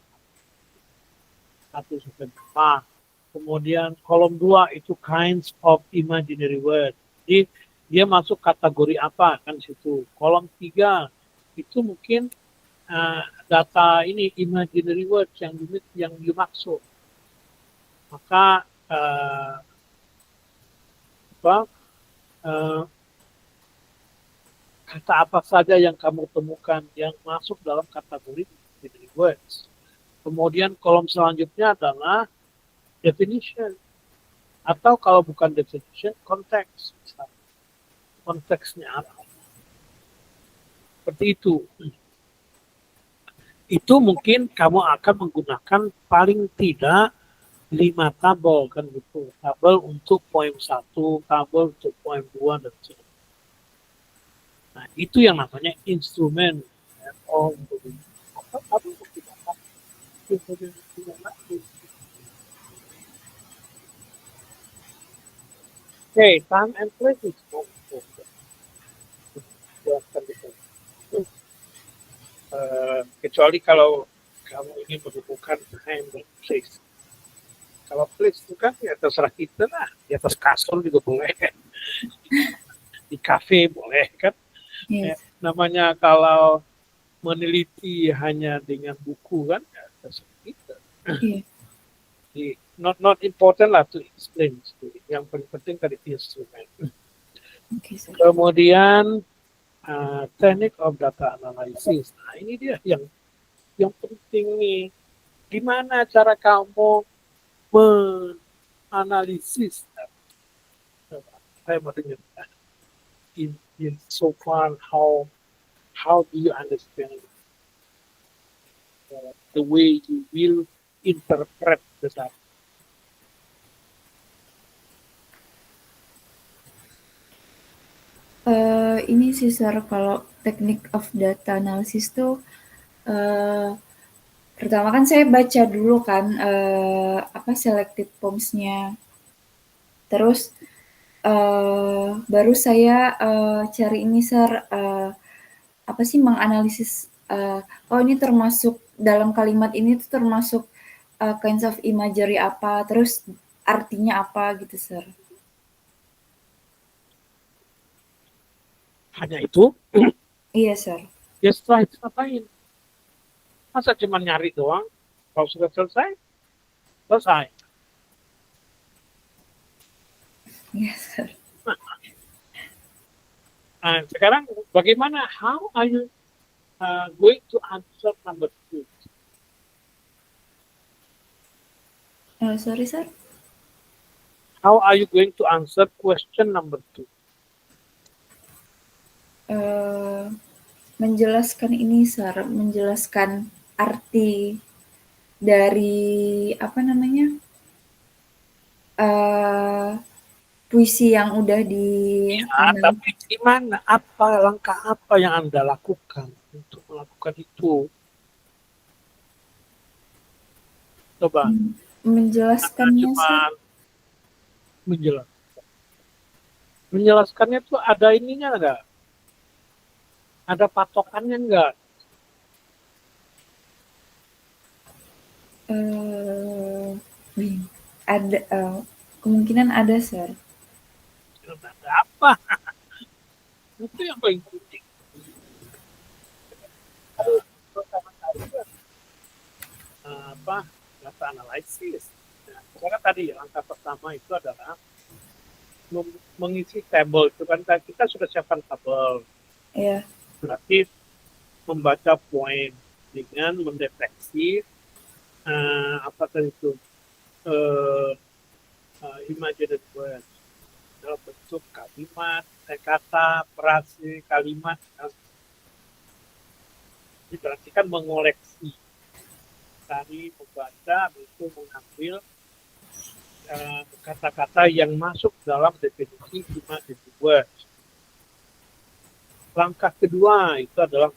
1 sampai 5. Kemudian kolom 2 itu kinds of imaginary word. Jadi dia masuk kategori apa kan situ. Kolom 3 itu mungkin data ini imaginary words yang dimaksud. Maka kata apa saja yang kamu temukan yang masuk dalam kategori imaginary words. Kemudian kolom selanjutnya adalah definition. Atau kalau bukan definition, konteks. Konteksnya apa? Seperti itu. Itu mungkin kamu akan menggunakan paling tidak 5 tabel kan gitu. Tabel untuk poin 1, tabel untuk poin 2 dan sebagainya. Nah, itu yang namanya instrumen. Okay, time and place is more important. Kecuali kalau kamu ingin menemukan time dan place. Kalau place itu kan ya terserah kita lah, di atas kasur juga boleh, di kafe boleh kan. Yes. Namanya kalau meneliti hanya dengan buku kan, ya terserah kita. Yeah. Jadi, not important lah to explain. Yang paling penting tadi instrumen. Okay, sir. Kemudian technique of data analysis. Nah, ini dia yang penting nih. Gimana cara kamu menganalisis? Saya mau dengar. In so far, how do you understand the way you will interpret the data? Ini sih sir, kalau teknik of data analysis tuh pertama kan saya baca dulu kan apa selected forms-nya. Terus baru saya cari ini sir apa sih menganalisis oh ini termasuk dalam kalimat ini tuh termasuk kinds of imagery apa, terus artinya apa gitu sir. Hanya itu? Iya sir. Ya setelah itu ngapain? Masa cuma nyari doang? Kalau sudah selesai, selesai. Iya sir. Nah, sekarang bagaimana? How are you going to answer number 2? Sorry sir. How are you going to answer question number 2? Menjelaskan ini sir, menjelaskan arti dari apa namanya puisi yang udah di Tapi gimana? Langkah apa yang Anda lakukan untuk melakukan itu? Coba. Menjelaskannya sir. Menjelaskannya tuh ada ininya enggak? Ada patokannya enggak? Ada kemungkinan ada sir. Ada apa? Itu yang paling penting. Data analysis. Nah, karena tadi langkah pertama itu adalah mengisi tabel itu kan kita sudah siapkan tabel. Iya. Berarti membaca poin dengan mendeteksi apa tadi itu imagined words dalam bentuk kalimat, kata, frase, kalimat. Berarti kan mengoleksi dari membaca itu mengambil kata-kata yang masuk dalam definisi imagined words. Langkah kedua itu adalah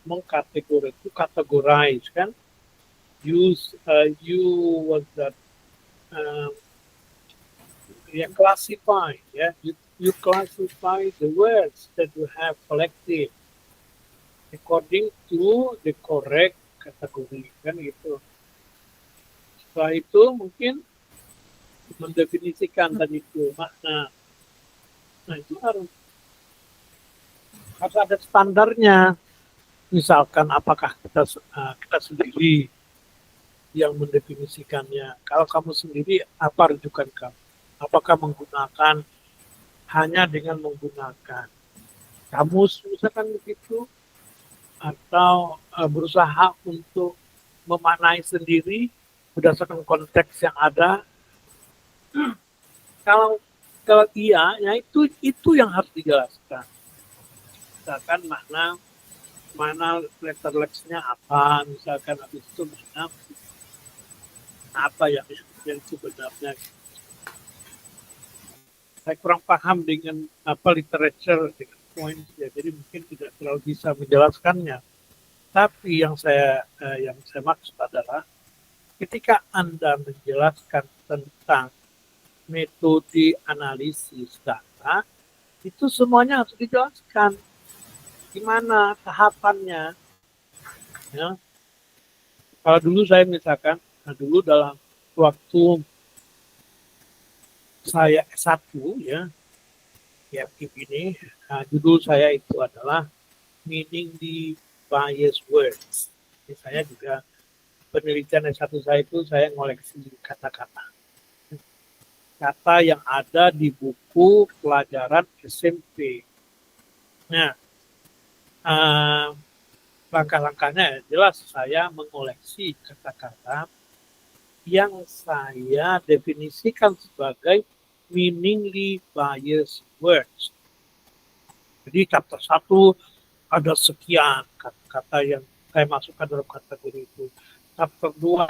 mengkategorize kan. You was that classify, you classify the words that you have collected according to the correct category kan gitu. Setelah itu mungkin mendefinisikan tadi itu makna. Nah itu harus ada standarnya. Misalkan apakah kita sendiri yang mendefinisikannya. Kalau kamu sendiri, apa rujukan kamu? Apakah menggunakan hanya dengan menggunakan kamus misalkan begitu, atau berusaha untuk memaknai sendiri berdasarkan konteks yang ada? Kalau iya, ya itu yang harus dijelaskan. Misalkan mana letter-nya apa, misalkan habis itu apa yang sebenarnya. Saya kurang paham dengan literature, dengan points ya, jadi mungkin tidak terlalu bisa menjelaskannya. Tapi yang saya maksud adalah ketika Anda menjelaskan tentang metode analisis data, itu semuanya harus dijelaskan. Gimana tahapannya? Ya. Kalau dulu saya misalkan, dulu dalam waktu saya S1 ya ini, judul saya itu adalah meaning the bias words. Jadi saya juga penelitian S1 saya itu saya ngoleksi kata-kata yang ada di buku pelajaran SMP. Nah, langkah-langkahnya jelas saya mengoleksi kata-kata yang saya definisikan sebagai meaningly biased words. Jadi kata satu ada sekian kata-kata yang saya masukkan dalam kategori itu. Kata dua,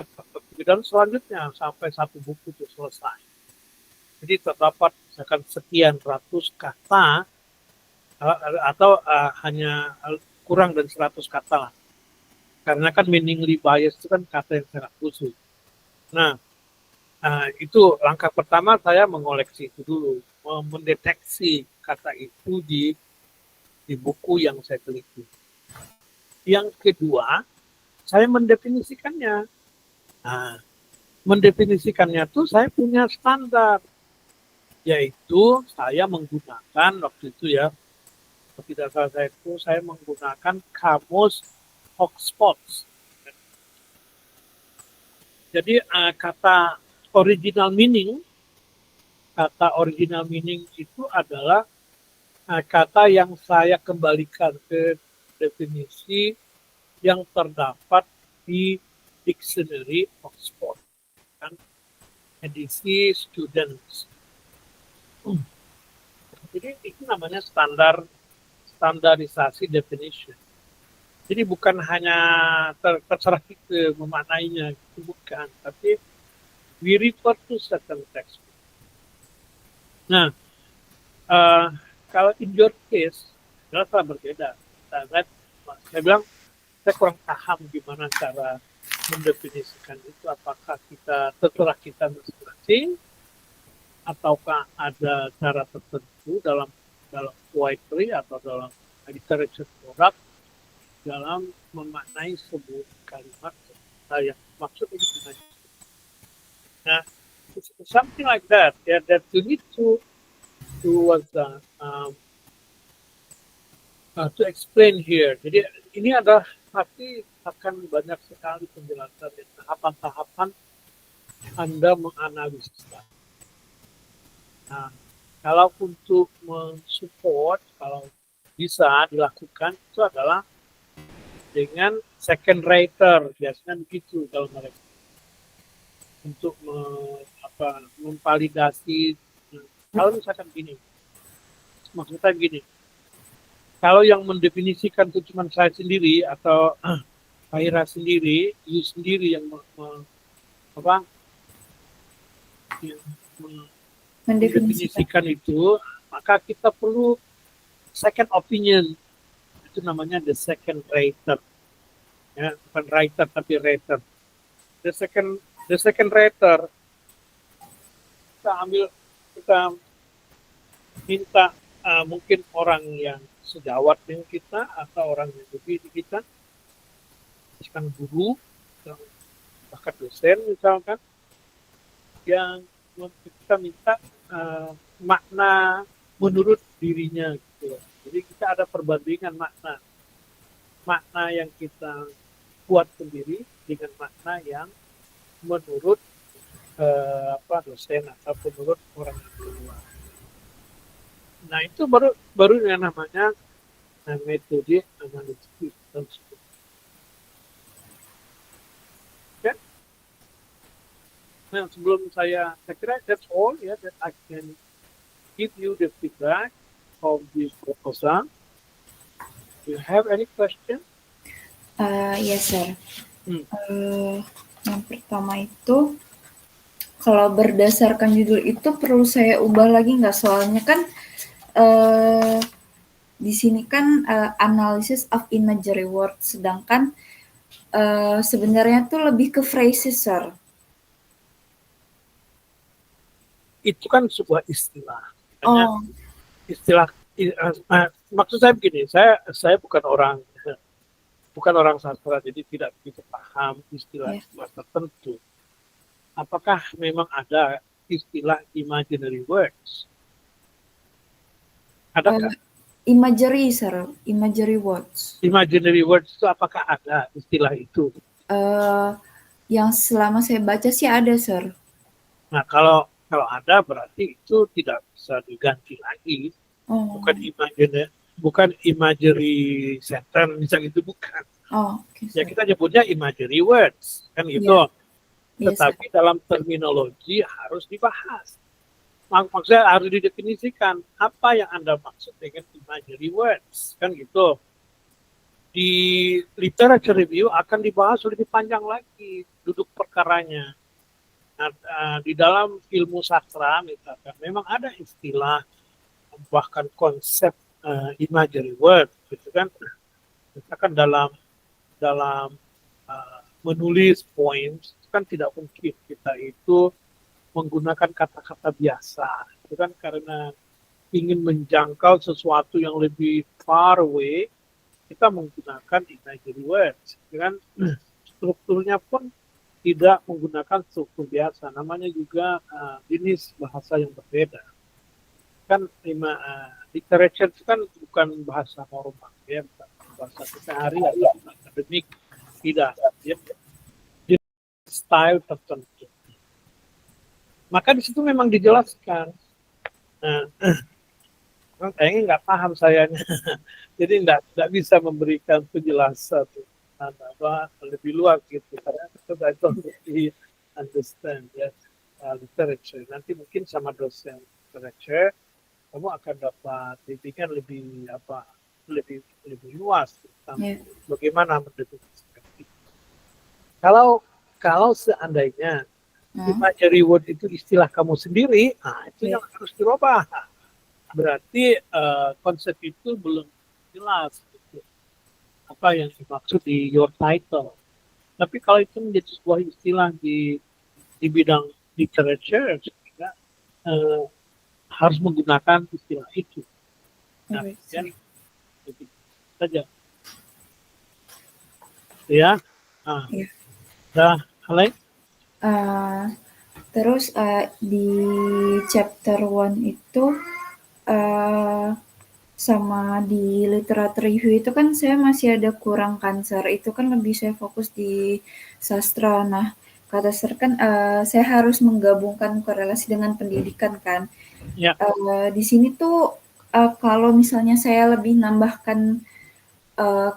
dan selanjutnya sampai satu buku itu selesai. Jadi terdapat misalkan sekian ratus kata atau hanya kurang dari 100 kata lah. Karena kan meaningly biased itu kan kata yang sangat khusus. Nah, itu langkah pertama saya mengoleksi itu dulu, mendeteksi kata itu di buku yang saya teliti. Yang kedua, saya mendefinisikannya. Nah, mendefinisikannya tuh saya punya standar, yaitu saya menggunakan waktu itu ya, tidak salah saya menggunakan kamus Oxford. Jadi kata original meaning itu adalah kata yang saya kembalikan ke definisi yang terdapat di Dictionary Oxford, kan? Edisi Students. Jadi itu namanya standarisasi definition. Jadi bukan hanya terserah kita memaknainya, itu bukan, tapi we refer to certain text. Nah, kalau in your case, jelas berbeda. Saya bilang, saya kurang paham gimana cara mendefinisikan itu. Apakah terserah kita masing-masing, ataukah ada cara tertentu dalam poetry atau dalam literature product dalam memaknai sebuah kalimat yang maksud ini gimana. Nah, something like that, that you need to explain here. Jadi ini adalah pasti akan banyak sekali penjelasan dan tahapan-tahapan Anda menganalisis. Nah, kalau untuk mensupport, kalau bisa dilakukan itu adalah dengan second writer, biasanya begitu kalau mereka untuk memvalidasi. Kalau misalkan gini, maksudnya gini, kalau yang mendefinisikan itu cuma saya sendiri atau Fahira sendiri, you sendiri yang apa, yang mendefinisikan itu, maka kita perlu second opinion. Itu namanya the second writer. Ya, bukan writer tapi writer. The second writer, kita minta mungkin orang yang sejawat dengan kita atau orang yang lebih di kita, misalkan guru, bahkan dosen misalkan, yang kita minta makna menurut dirinya gitu. Jadi kita ada perbandingan makna yang kita buat sendiri dengan makna yang menurut dosen atau menurut orang yang kedua. Nah itu baru yang namanya metode analisis tersebut. Okay? Nah sebelum saya kira that's all ya, that I can give you the feedback of this proposal. Do you have any question? Yes, sir. Yang pertama itu, kalau berdasarkan judul itu perlu saya ubah lagi nggak? Soalnya kan di sini kan analysis of imagery words, sedangkan sebenarnya tuh lebih ke phrases, sir. Itu kan sebuah istilah. Istilah maksud saya begini, saya bukan orang sastra, jadi tidak begitu paham istilah-istilah tertentu. Apakah memang ada istilah imaginary words? Adakah? Imagery, sir. Imagery words. Imaginary words itu apakah ada istilah itu? Yang selama saya baca sih ada, sir. Nah, kalau ada berarti itu tidak bisa diganti lagi. Bukan imagery sentence, misalnya itu bukan. Okay, ya kita nyebutnya imagery words, kan gitu. Tetapi dalam terminologi harus dibahas. Maksudnya harus didefinisikan apa yang Anda maksud dengan imagery words, kan gitu. Di literature review akan dibahas lebih panjang lagi duduk perkaranya. Nah, di dalam ilmu sastra misalkan memang ada istilah bahkan konsep imagery word, gitu kan. Misalkan dalam menulis poems kan tidak mungkin kita itu menggunakan kata-kata biasa, itu kan karena ingin menjangkau sesuatu yang lebih far away, kita menggunakan imagery words, kan. Strukturnya pun tidak menggunakan struktur biasa, namanya juga jenis bahasa yang berbeda. Kan literature itu kan bukan bahasa normal, ya, bahasa sehari atau akademik, tidak, ya. Style tertentu. Maka di situ memang dijelaskan. Nah, kayaknya nggak paham sayanya, jadi nggak bisa memberikan penjelasan apa lebih luas gitu, karena I don't really understand literature. Nanti mungkin sama dosen literature kamu akan dapat bimbingan lebih luas tentang bagaimana mendefinisikan itu. Kalau seandainya imagery word itu istilah kamu sendiri, itu yang harus dirubah. Berarti konsep itu belum jelas gitu, apa yang dimaksud di your title. Tapi kalau itu menjadi sebuah istilah di bidang literature, sehingga harus menggunakan istilah itu. Nah, jadi saja. Ya. Dah, Halai? Terus di chapter 1 itu sama di literatur review itu kan saya masih ada kurang cancer, itu kan lebih saya fokus di sastra. Nah, kata Sir kan saya harus menggabungkan korelasi dengan pendidikan kan. Ya. Di sini tuh kalau misalnya saya lebih nambahkan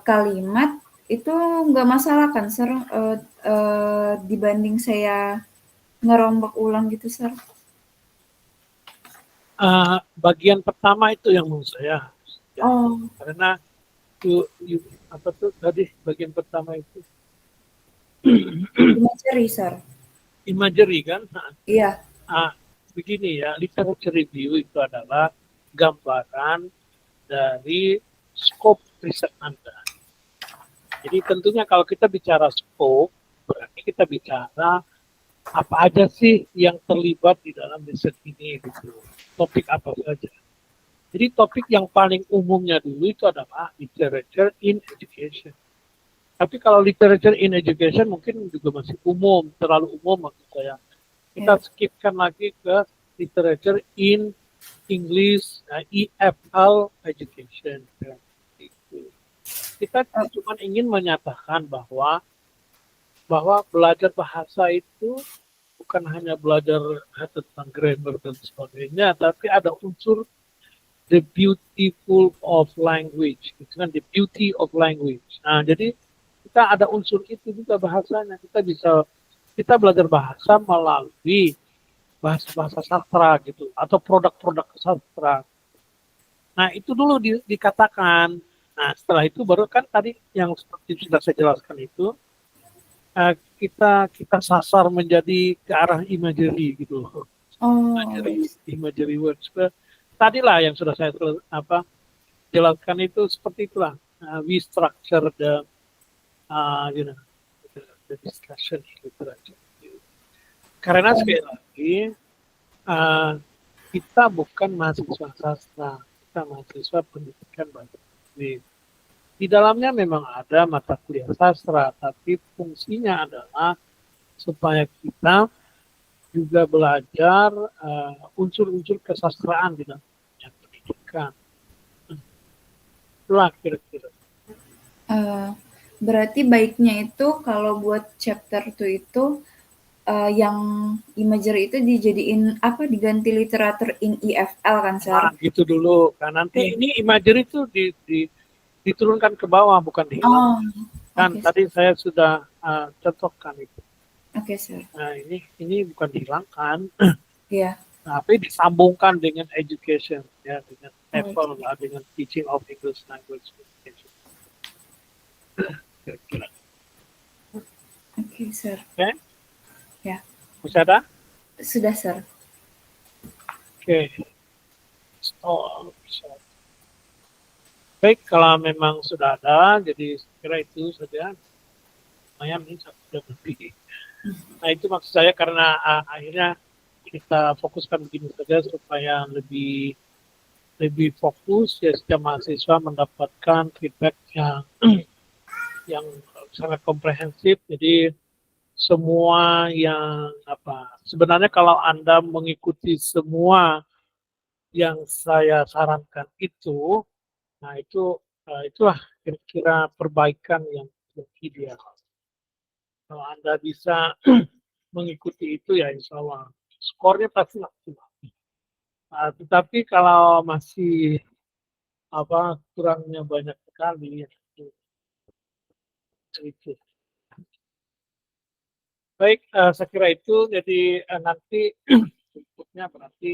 kalimat itu nggak masalah kan, Sir? Dibanding saya ngerombak ulang gitu, Sir? Bagian pertama itu yang menurut saya, ya, Oh, karena apa tuh tadi bagian pertama itu imagery, Sir. imagery kan. Iya. Begini ya, literature review itu adalah gambaran dari scope riset Anda. Jadi tentunya kalau kita bicara scope, berarti kita bicara apa aja sih yang terlibat di dalam riset ini gitu. Topik apa saja. Jadi topik yang paling umumnya dulu itu adalah literature in education. Tapi kalau literature in education mungkin juga masih umum, terlalu umum maksud saya. Kita Ya. skipkan lagi ke literature in English, EFL education. Kita cuma ingin menyatakan bahwa belajar bahasa itu bukan hanya belajar tentang grammar dan sebagainya, tapi ada unsur the beautiful of language, gitu kan, the beauty of language. Nah, jadi kita ada unsur itu juga bahasanya. Kita belajar bahasa melalui bahasa-bahasa sastra gitu, atau produk-produk sastra. Nah, itu dulu dikatakan. Nah, setelah itu baru kan tadi yang seperti sudah saya jelaskan itu, kita sasar menjadi ke arah imagery gitu loh. Oh, Imagery words. Tadi lah yang sudah saya jelaskan itu seperti itulah. We structure you know, the discussion literature. Karena sekali lagi, kita bukan mahasiswa sastra, kita mahasiswa pendidikan bahasa Inggris. Di dalamnya memang ada mata kuliah sastra, tapi fungsinya adalah supaya kita juga belajar unsur-unsur kesastraan di dalam pendidikan. Itulah kira-kira. berarti baiknya itu kalau buat chapter 2 itu yang imagery itu dijadiin apa, diganti literatur in EFL kan, Sir? Gitu dulu. Nah, nanti ini imagery itu diturunkan ke bawah, bukan dihilangkan. Oh, Kan oke, tadi saya sudah contohkan itu. oke, Sir. Nah, ini bukan dihilangkan, Iya. tapi disambungkan dengan education, ya, dengan Oh, dengan teaching of English language education. Kira-kira. oke, Sir. Oke, Ya, bisa ada? sudah, Sir. Oke. Oh, bisa. Baik, kalau memang sudah ada, jadi kira itu saja. Lumayan ini sudah lebih. Nah, itu maksud saya karena akhirnya kita fokuskan begini saja supaya lebih fokus ya, setiap mahasiswa mendapatkan feedback yang sangat komprehensif. Jadi semua yang sebenarnya kalau Anda mengikuti semua yang saya sarankan itu, nah itulah kira-kira perbaikan yang ideal. Kalau Anda bisa mengikuti itu ya insya Allah skornya pasti maksimal. Tetapi kalau masih kurangnya banyak sekali ya, itu. Baik, saya kira itu. Jadi nanti berikutnya berarti